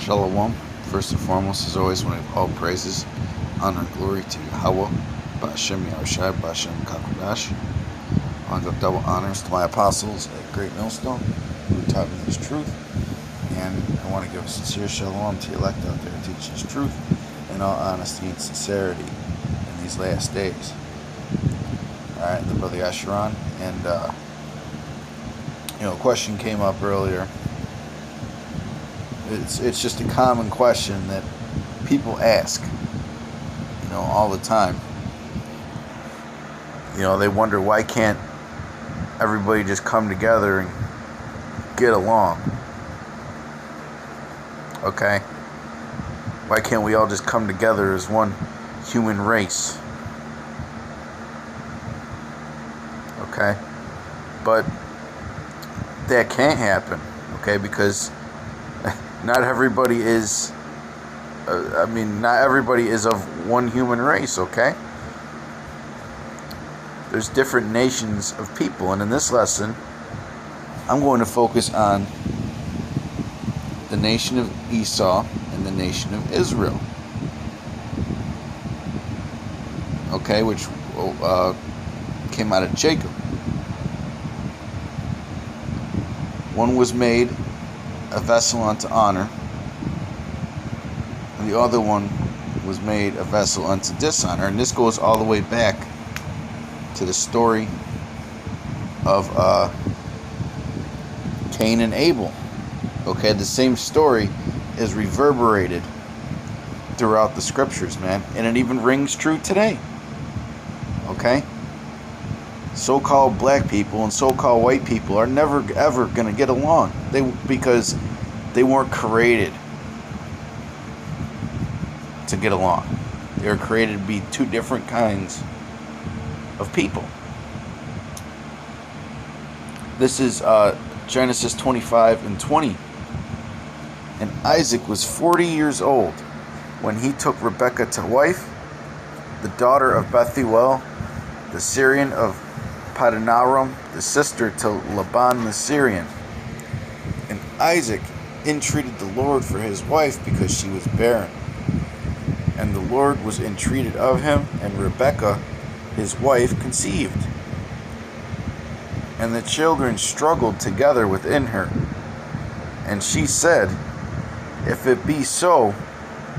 Shalom. First and foremost, as always, when we have all praises, honor, and glory to Yahweh, Ba'ashem Yahushai, Ba'ashem Kakodash. I want to give double honors to my apostles at Great Millstone, who taught me this truth. And I want to give a sincere shalom to the elect out there who teach this truth in all honesty and sincerity in these last days. Alright, the brother Yasharon. And, a question came up earlier. It's just a common question that people ask, all the time. They wonder, why can't everybody just come together and get along? Okay? Why can't we all just come together as one human race? Okay? But that can't happen, okay? Because not everybody is of one human race, okay? There's different nations of people, and in this lesson, I'm going to focus on the nation of Esau and the nation of Israel. Okay, which came out of Jacob. One was made a vessel unto honor, and the other one was made a vessel unto dishonor. And this goes all the way back to the story of Cain and Abel. Okay, the same story is reverberated throughout the scriptures, man, and it even rings true today. Okay? So-called black people and so-called white people are never ever going to get along. Because they weren't created to get along. They were created to be two different kinds of people. This is Genesis 25 and 20. And Isaac was 40 years old when he took Rebekah to wife, the daughter of Bethuel, the Syrian of Padanaram, the sister to Laban the Syrian. And Isaac entreated the Lord for his wife because she was barren. And the Lord was entreated of him, and Rebekah, his wife, conceived. And the children struggled together within her. And she said, If it be so,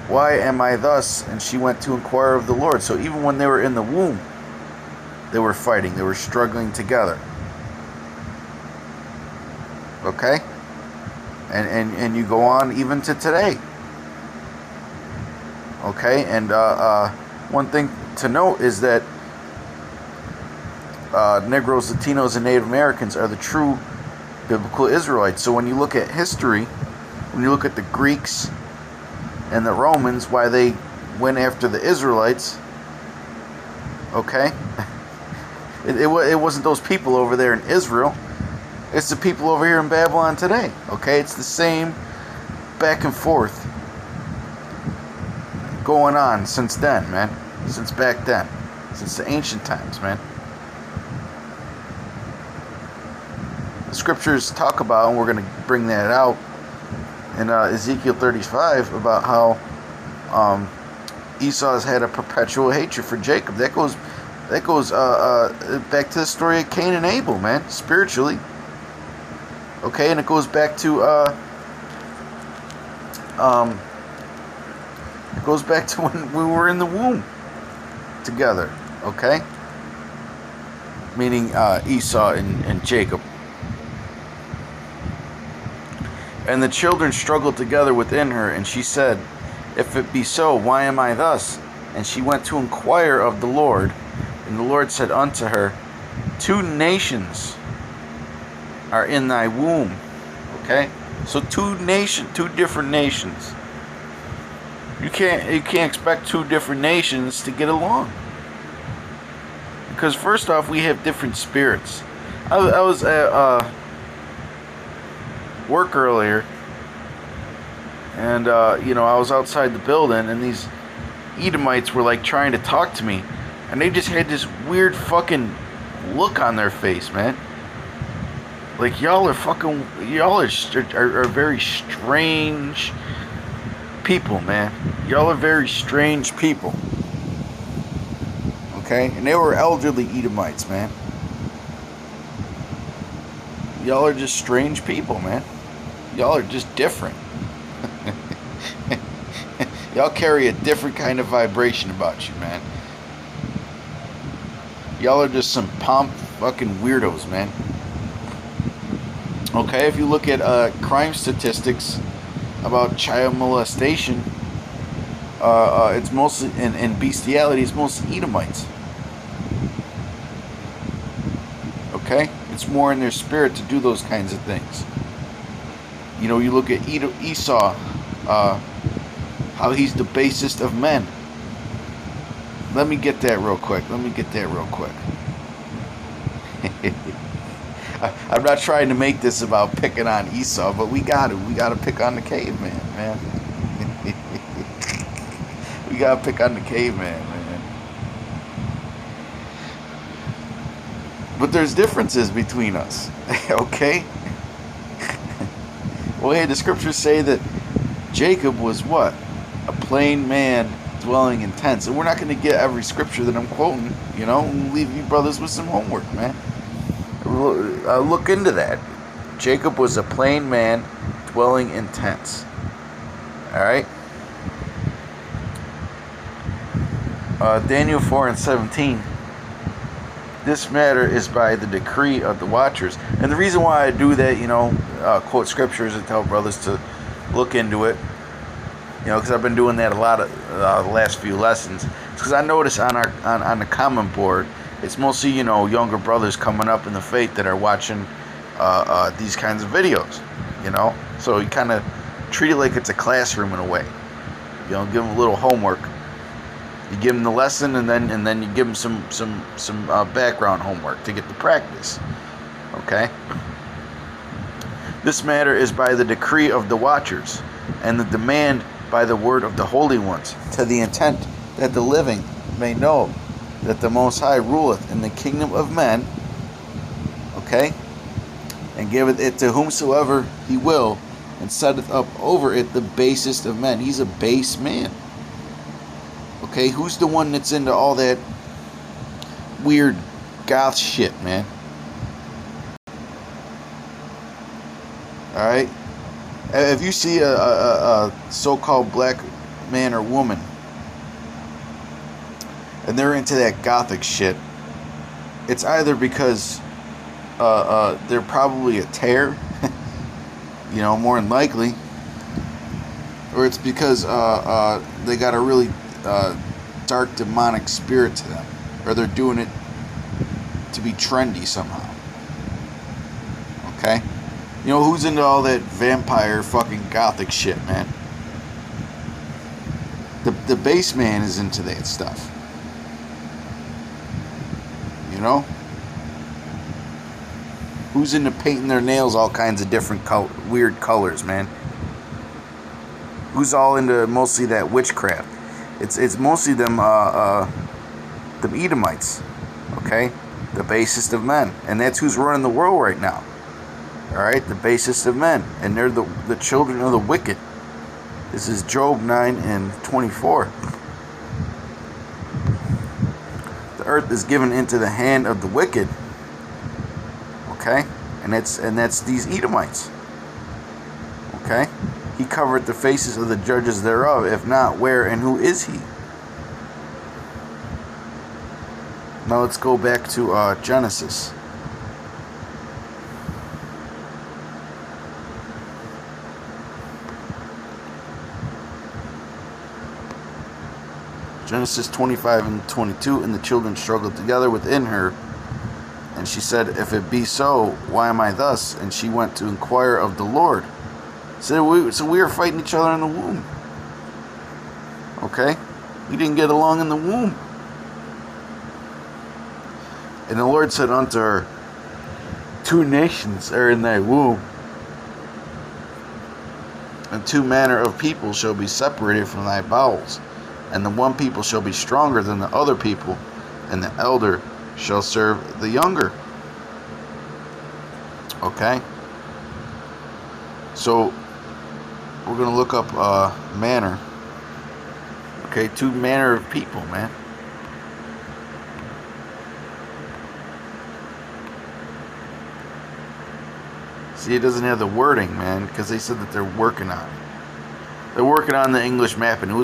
why am I thus? And she went to inquire of the Lord. So even when they were in the womb, they were fighting. They were struggling together. Okay? And you go on even to today. Okay? And one thing to note is that Negroes, Latinos, and Native Americans are the true biblical Israelites. So when you look at history, when you look at the Greeks and the Romans, why they went after the Israelites, okay? It wasn't those people over there in Israel. It's the people over here in Babylon today. Okay? It's the same back and forth going on since then, man. Since back then. Since the ancient times, man. The scriptures talk about, and we're going to bring that out in Ezekiel 35, about how Esau has had a perpetual hatred for Jacob. That goes back to the story of Cain and Abel, man, spiritually. Okay, and it goes back to when we were in the womb together. Okay, meaning Esau and Jacob. And the children struggled together within her, and she said, If it be so, why am I thus? And she went to inquire of the Lord. And the Lord said unto her, 2 nations are in thy womb. Okay? So 2 different nations. You can't expect 2 different nations to get along. Because first off, we have different spirits. I was at work earlier, and I was outside the building, and these Edomites were like trying to talk to me. And they just had this weird fucking look on their face, man. Like, y'all are very strange. people, man. Y'all are very strange people. Okay? And they were elderly Edomites, man. Y'all are just strange people, man. Y'all are just different. Y'all carry a different kind of vibration about you, man. Y'all are just some pomp fucking weirdos, man. Okay, if you look at crime statistics about child molestation, it's mostly, and bestiality, it's mostly Edomites. Okay? It's more in their spirit to do those kinds of things. You know, you look at Esau, how he's the basest of men. Let me get that real quick. I'm not trying to make this about picking on Esau, but we gotta pick on the caveman, man. We gotta pick on the caveman, man. But there's differences between us, okay? Well, hey, the scriptures say that Jacob was what? A plain man dwelling in tents. And we're not going to get every scripture that I'm quoting, you know? We'll leave you brothers with some homework, man. Look into that. Jacob was a plain man dwelling in tents. Alright? Daniel 4:17. This matter is by the decree of the watchers. And the reason why I do that, you know, quote scriptures and tell brothers to look into it, you know, because I've been doing that a lot of the last few lessons. Because I notice on the comment board, it's mostly, you know, younger brothers coming up in the faith that are watching these kinds of videos, you know. So you kind of treat it like it's a classroom in a way. You know, give them a little homework. You give them the lesson, and then you give them some background homework to get the practice. Okay. This matter is by the decree of the watchers, and the demand by the word of the holy ones, to the intent that the living may know that the Most High ruleth in the kingdom of men, okay, and giveth it to whomsoever he will, and setteth up over it the basest of men. He's a base man. Okay, who's the one that's into all that weird goth shit, man? Alright? If you see a so-called black man or woman, and they're into that gothic shit, it's either because they're probably a tear, you know, more than likely, or it's because they got a really dark demonic spirit to them, or they're doing it to be trendy somehow. Okay? You know, who's into all that vampire fucking gothic shit, man? The base man is into that stuff. You know? Who's into painting their nails all kinds of different weird colors, man? Who's all into mostly that witchcraft? It's mostly them Edomites, okay? The basest of men. And that's who's running the world right now. Alright? The basest of men. And they're the children of the wicked. This is Job 9:24. The earth is given into the hand of the wicked. Okay? And that's these Edomites. Okay? He covered the faces of the judges thereof. If not, where and who is he? Now let's go back to Genesis. Genesis 25:22. And the children struggled together within her. And she said, if it be so, why am I thus? And she went to inquire of the Lord. So we were fighting each other in the womb. Okay? We didn't get along in the womb. And the Lord said unto her, 2 nations are in thy womb, and 2 manner of people shall be separated from thy bowels. And the one people shall be stronger than the other people, and the elder shall serve the younger. Okay? So, we're gonna look up manner. Okay, two manner of people, man. See, it doesn't have the wording, man, because they said that they're working on it. They're working on the English map, and it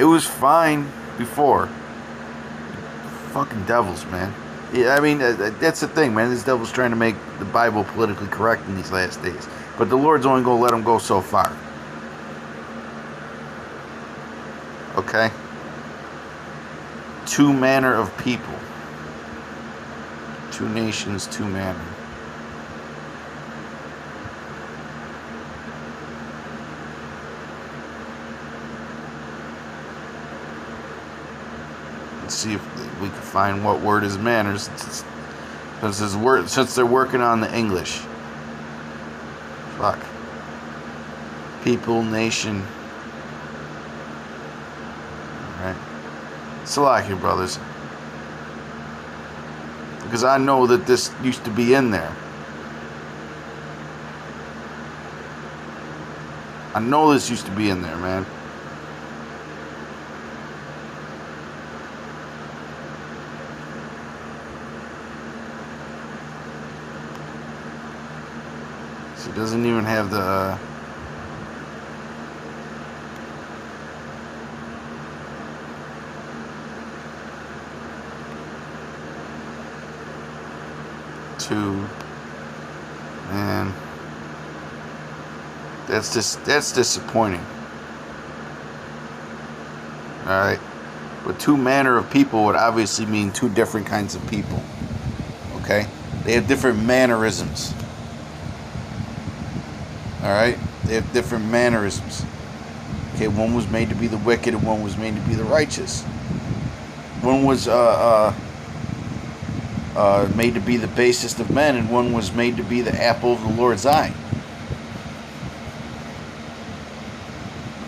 was fine before. Fucking devils, man. Yeah, I mean, that's the thing, man. These devils trying to make the Bible politically correct in these last days. But the Lord's only going to let them go so far. Okay? Two manner of people. Two nations, two manner. Let's see if we can find what word is manners. Since they're working on the English. Fuck. People, nation. Alright. Salakia, brothers. Because I know that this used to be in there. I know this used to be in there, man. It doesn't even have the two, man. That's disappointing. Alright. But two manner of people would obviously mean two different kinds of people. Okay? They have different mannerisms. Alright? They have different mannerisms. Okay, one was made to be the wicked and one was made to be the righteous. One was made to be the basest of men, and one was made to be the apple of the Lord's eye.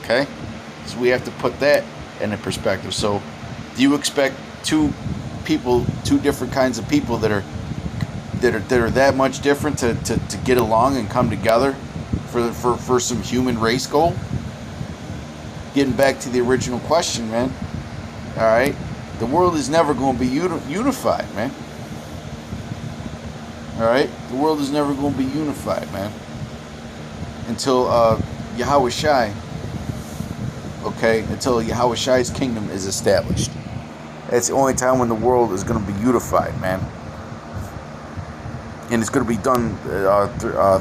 Okay? So we have to put that into perspective. So do you expect two different kinds of people that are that much different to get along and come together for some human race goal? Getting back to the original question, man. Alright? The world is never going to be unified, man. Alright? The world is never going to be unified, man. Until Yahweh Shai, okay? Until Yahweh Shai's kingdom is established. That's the only time when the world is going to be unified, man. And it's going to be done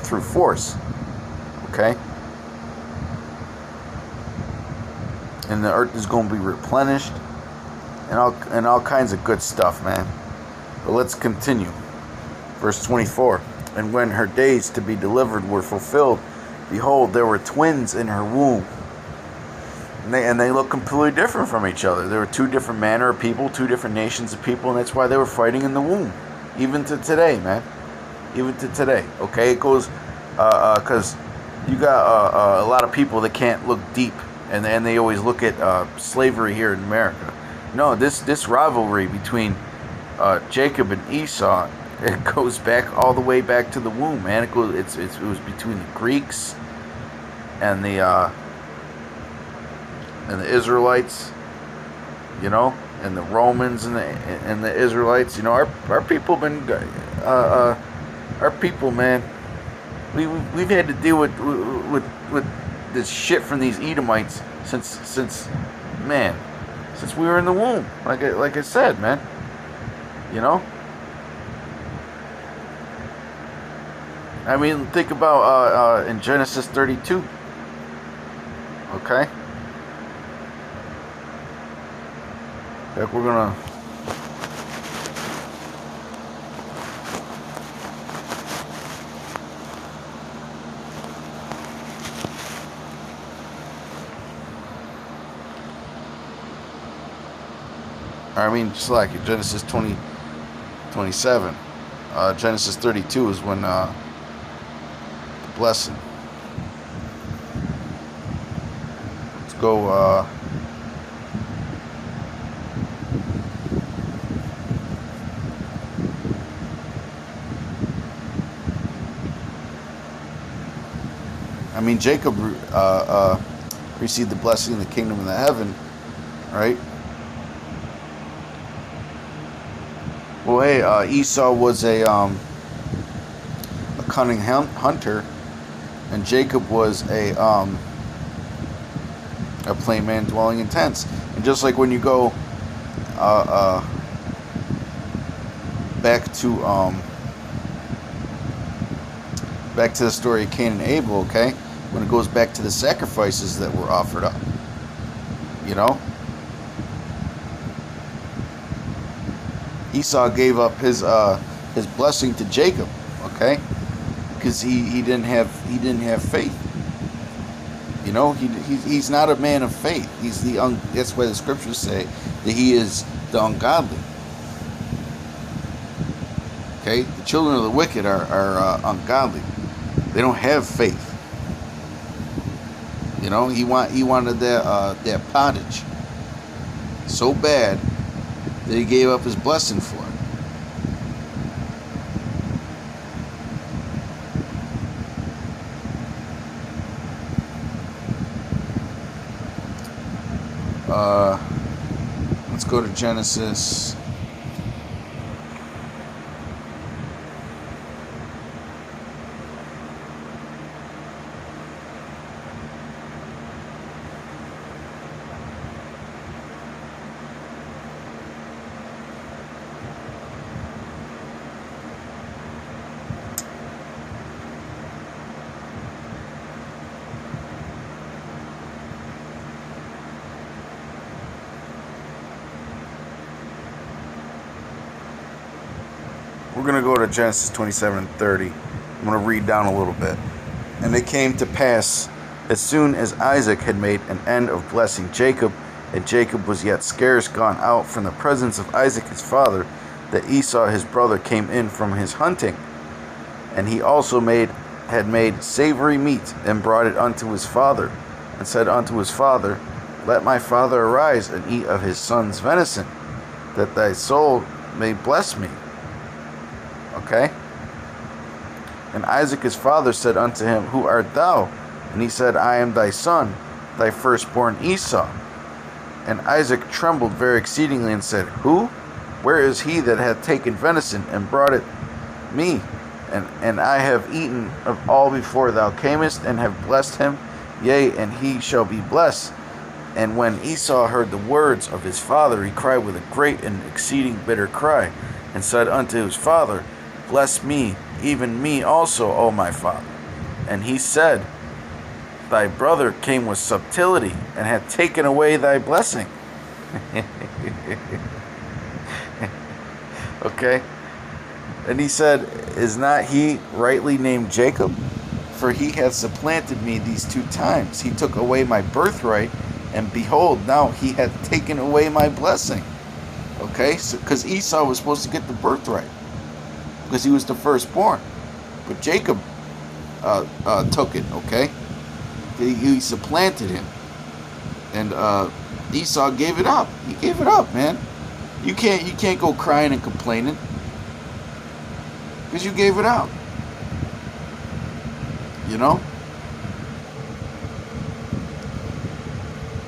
through force. Okay? And the earth is going to be replenished. And all kinds of good stuff, man. But let's continue. Verse 24. And when her days to be delivered were fulfilled, behold, there were twins in her womb. And they look completely different from each other. There were two different manner of people, two different nations of people, and that's why they were fighting in the womb. Even to today, man. Even to today. Okay? It goes, because you got a lot of people that can't look deep, and they always look at slavery here in America. No, this rivalry between Jacob and Esau, it goes back all the way back to the womb, man. It was between the Greeks and the Israelites, you know, and the Romans and the Israelites. You know, our people been our people, man. We've had to deal with this shit from these Edomites since we were in the womb. Like I said, man. You know. I mean, think about in Genesis 32. Okay. Like we're gonna. I mean, just like Genesis 27. Genesis 32 is when the blessing. Let's go. I mean, Jacob received the blessing in the kingdom of the heaven, right? Well, hey, Esau was a cunning hunter, and Jacob was a plain man dwelling in tents. And just like when you go back to the story of Cain and Abel, okay? When it goes back to the sacrifices that were offered up, you know, Esau gave up his blessing to Jacob, okay, because he didn't have faith. You know, he's not a man of faith. He's that's why the scriptures say that he is the ungodly. Okay, the children of the wicked are ungodly. They don't have faith. You know, he wanted that pottage so bad that he gave up his blessing for it. Let's go to Genesis. We're going to go to Genesis 27 and 30. I'm going to read down a little bit. And it came to pass, as soon as Isaac had made an end of blessing Jacob, and Jacob was yet scarce gone out from the presence of Isaac his father, that Esau his brother came in from his hunting. And he also had made savory meat, and brought it unto his father, and said unto his father, Let my father arise, and eat of his son's venison, that thy soul may bless me. Okay? And Isaac his father said unto him, Who art thou? And he said, I am thy son, thy firstborn Esau. And Isaac trembled very exceedingly, and said, Who? Where is he that hath taken venison, and brought it me? And I have eaten of all before thou camest, and have blessed him, yea, and he shall be blessed. And when Esau heard the words of his father, he cried with a great and exceeding bitter cry, and said unto his father, Bless me, even me also, O my father. And he said, Thy brother came with subtlety, and hath taken away thy blessing. Okay? And he said, Is not he rightly named Jacob? For he hath supplanted me these 2 times. He took away my birthright, and behold, now he hath taken away my blessing. Okay? So, because Esau was supposed to get the birthright, because he was the firstborn. But Jacob took it, okay? He supplanted him. And Esau gave it up. He gave it up, man. You can't go crying and complaining, because you gave it up. You know?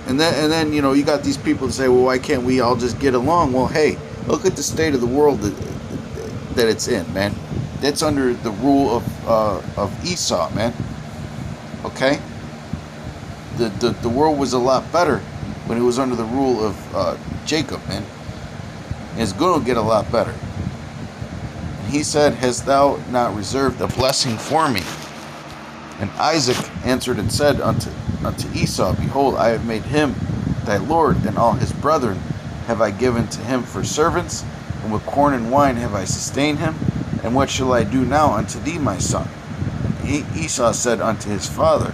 And then you know, you got these people that say, well, why can't we all just get along? Well, hey, look at the state of the world that it's in, man. That's under the rule of Esau, man. Okay? The world was a lot better when it was under the rule of Jacob, man. And it's going to get a lot better. And he said, Hast thou not reserved a blessing for me? And Isaac answered and said unto Esau, Behold, I have made him thy lord, and all his brethren have I given to him for servants, and with corn and wine have I sustained him. And what shall I do now unto thee, my son? And Esau said unto his father,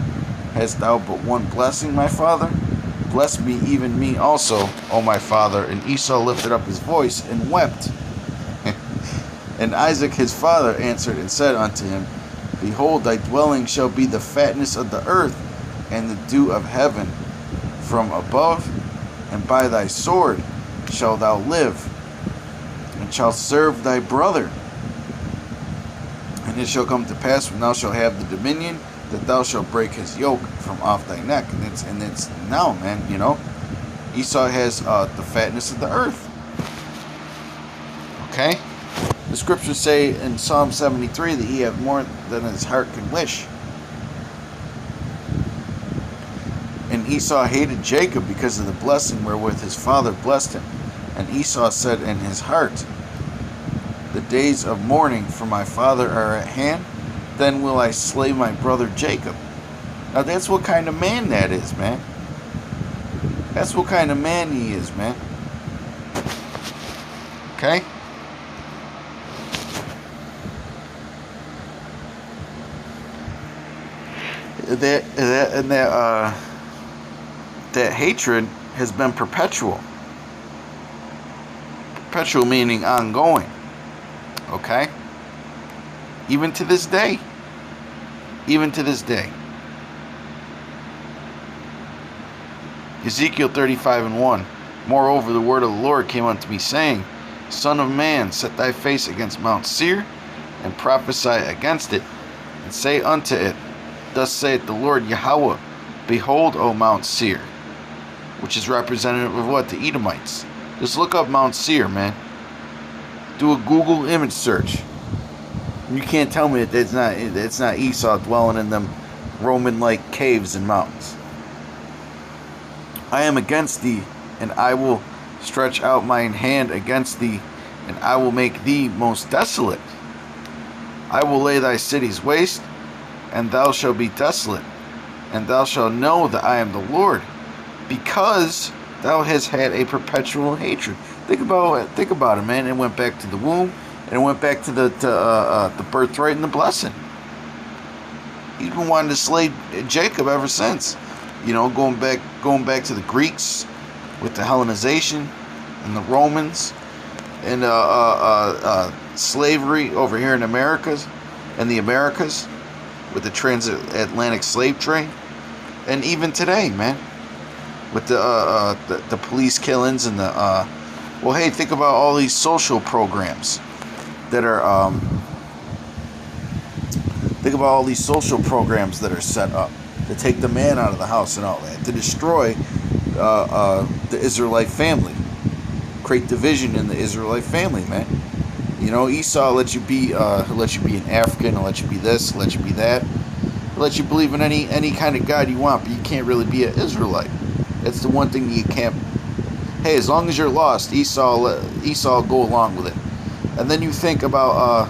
Hast thou but one blessing, my father? Bless me, even me also, O my father. And Esau lifted up his voice and wept. And Isaac his father answered and said unto him, Behold, thy dwelling shall be the fatness of the earth, and the dew of heaven from above, and by thy sword shalt thou live, and shalt serve thy brother. And it shall come to pass, when thou shalt have the dominion, that thou shalt break his yoke from off thy neck. And it's now, man, you know. Esau has the fatness of the earth. Okay? The scriptures say in Psalm 73 that he hath more than his heart can wish. And Esau hated Jacob because of the blessing wherewith his father blessed him. And Esau said in his heart, the days of mourning for my father are at hand, then will I slay my brother Jacob. Now that's what kind of man that is, man. That's what kind of man he is, man. Okay? That hatred has been perpetual. Perpetual meaning ongoing. Okay? Even to this day. Even to this day. Ezekiel 35:1. Moreover, the word of the Lord came unto me, saying, Son of man, set thy face against Mount Seir, and prophesy against it, and say unto it, Thus saith the Lord Yahweh, Behold, O Mount Seir, which is representative of what? The Edomites. Just look up Mount Seir, man. Do a Google image search. You can't tell me that it's not Esau dwelling in them Roman-like caves and mountains. I am against thee, and I will stretch out mine hand against thee, and I will make thee most desolate. I will lay thy cities waste, and thou shalt be desolate, and thou shalt know that I am the Lord, because thou hast had a perpetual hatred. Think about it, man. It went back to the womb, and it went back to the birthright and the blessing. He's been wanting to slay Jacob ever since. You know, going back to the Greeks with the Hellenization and the Romans and slavery over here in Americas and the Americas with the transatlantic slave trade, and even today, man, with the police killings and the well, hey, think about all these social programs that are set up to take the man out of the house and all that, to destroy the Israelite family, create division in the Israelite family, man. You know, Esau lets you be an African, let you be this, let you be that, let you believe in any kind of God you want, but you can't really be an Israelite. That's the one thing you can't. Hey, as long as you're lost, Esau go along with it. And then you think about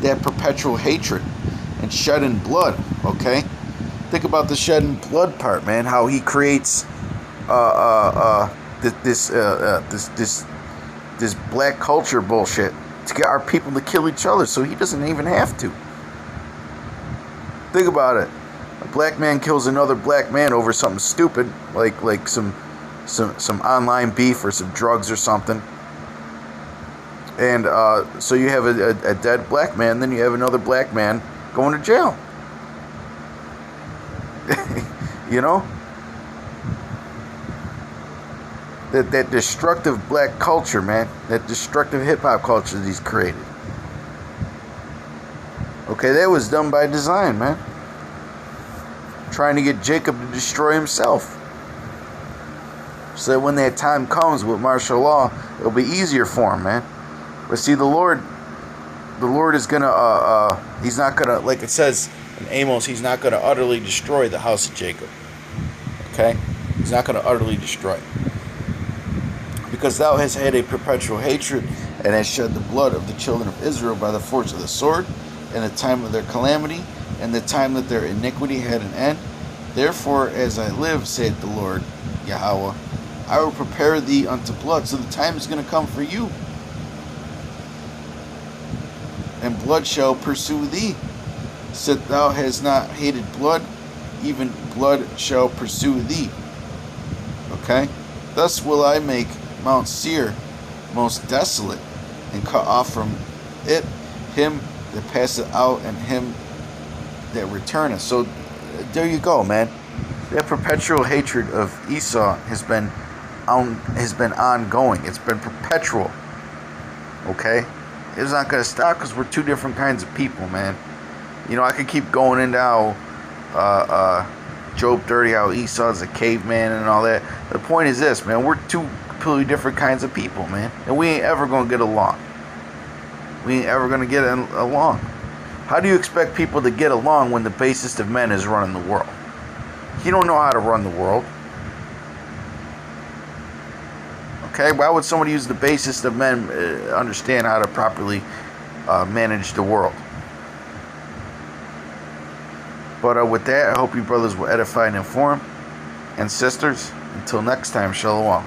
that perpetual hatred and shedding blood. Okay. Think about the shedding blood part, man. How he creates this black culture bullshit to get our people to kill each other, so he doesn't even have to. Think about it. A black man kills another black man over something stupid, like some online beef or some drugs or something. And so you have a dead black man, then you have another black man going to jail. You know? That destructive black culture, man. That destructive hip-hop culture that he's created. Okay, that was done by design, man. Trying to get Jacob to destroy himself. So that when that time comes with martial law, it'll be easier for him, man. But see, the Lord is gonna, he's not gonna, like it says in Amos, he's not gonna utterly destroy the house of Jacob. Okay? He's not gonna utterly destroy it. Because thou hast had a perpetual hatred, and hast shed the blood of the children of Israel by the force of the sword, in the time of their calamity, and the time that their iniquity had an end. Therefore, as I live, saith the Lord Yahweh, I will prepare thee unto blood. So the time is going to come for you. And blood shall pursue thee. Sith thou hast not hated blood, even blood shall pursue thee. Okay? Thus will I make Mount Seir most desolate, and cut off from it him that passeth out, and him that returneth. So there you go, man. That perpetual hatred of Esau has been ongoing. It's been perpetual. Okay? It's not going to stop because we're two different kinds of people, man. You know, I could keep going into Job 30, how Esau's a caveman and all that. The point is this, man. We're two completely different kinds of people, man. And we ain't ever going to get along. We ain't ever going to get along. How do you expect people to get along when the basest of men is running the world? He don't know how to run the world. Okay, why would somebody use the basest of men understand how to properly manage the world? But with that, I hope you brothers will edify and inform. And sisters, until next time, shalom.